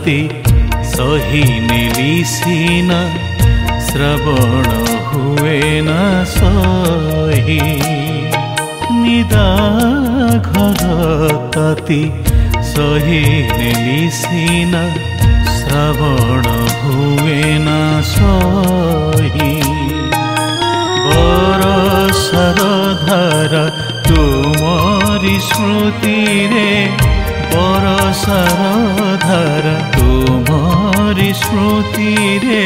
ताती सही नेली सीना श्रवण हुए न सही निदा घर ताती सही नेली सीना श्रवण हुए न सही बरसर धारा तुमरी स्मृति रे बरसर धारा तुमरी स्मृति रे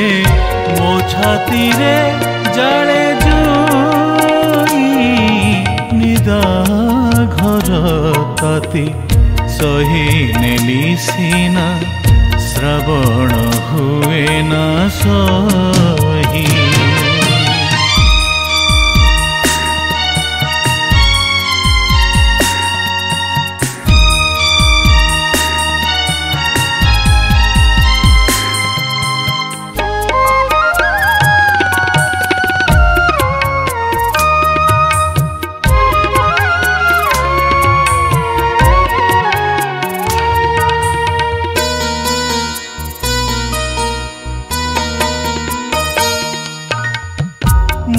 मो छाती रे जड़े जोई निदा घर ताती सही नेली सीना श्रवण हुए न सही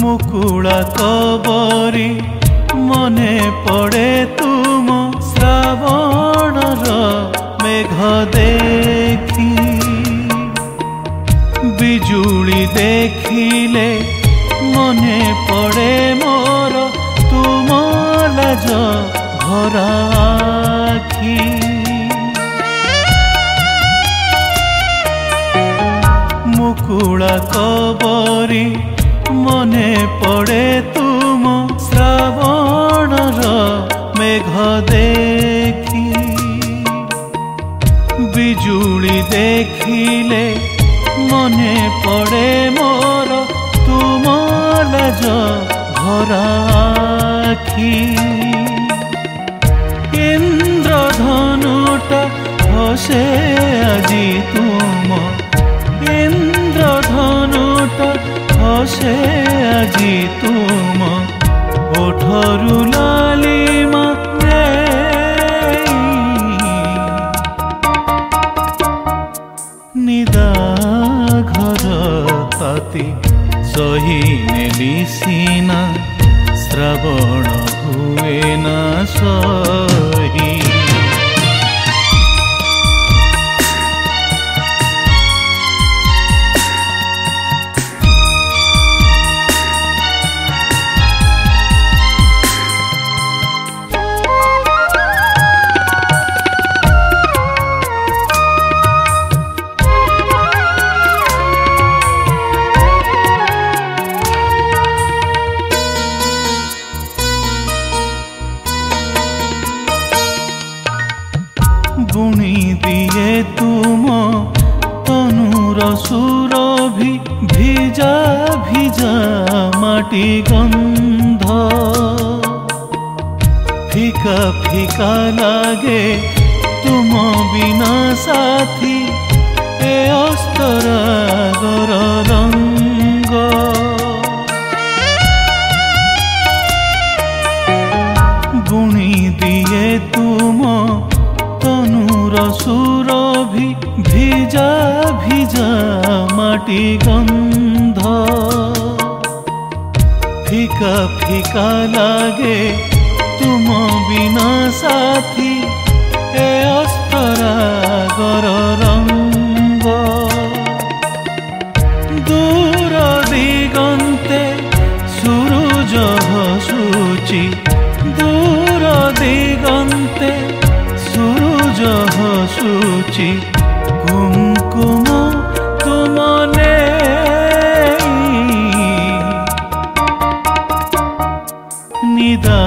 मुकुला कबरी मने पड़े तुम श्रावणर मेघ देखी बिजुली देखिले मने पड़े मोर तुम लाज भरा आखी मुकुला कबरी मने पड़े तुम श्रावणर मेघ देखी बिजुली देखिले मने पड़े मोर तुम लाज भरा आखी इंद्रधनुटा हसे आजी तुम इंद्रधनुटा हसे आजी तुम ओठरू लालिमा निदा घर ताती सही नेली सीना श्रवण हुए न सही बुणी दिए तुम तनुर सुरभि भिजा भिजा माटी गंध फिका फिका लागे तुम बिना साथी ए अस्तरागर रंग बुणी दिए तुम तनुर सुरभि भिजा भिजा माटी गंध फिका फिका लागे तुम बिना साथी ए अस्तरागर रंग दूर दिगंते सूरज हसुची दूर दिगंते सूरज हसुची कुमकुम तुमने निदा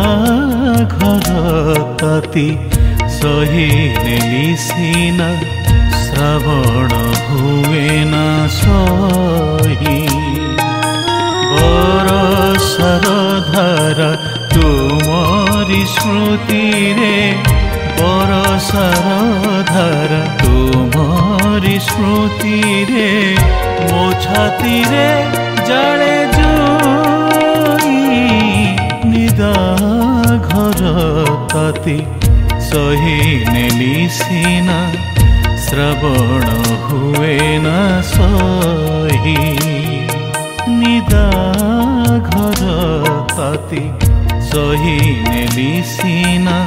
घर ताती सही नेली सीना श्रवण हुए न सही बरसर धारा तुमरी स्मृति रे बरसर धारा तुमरी स्मृति रे मो छाती रे जड़े जोई निदा घर ताती सही नेली सीना श्रवण हुए न सही निदा घर ताती सही नेली सीना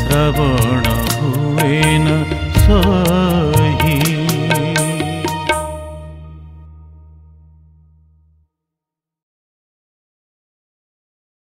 श्रवण हुए न सही।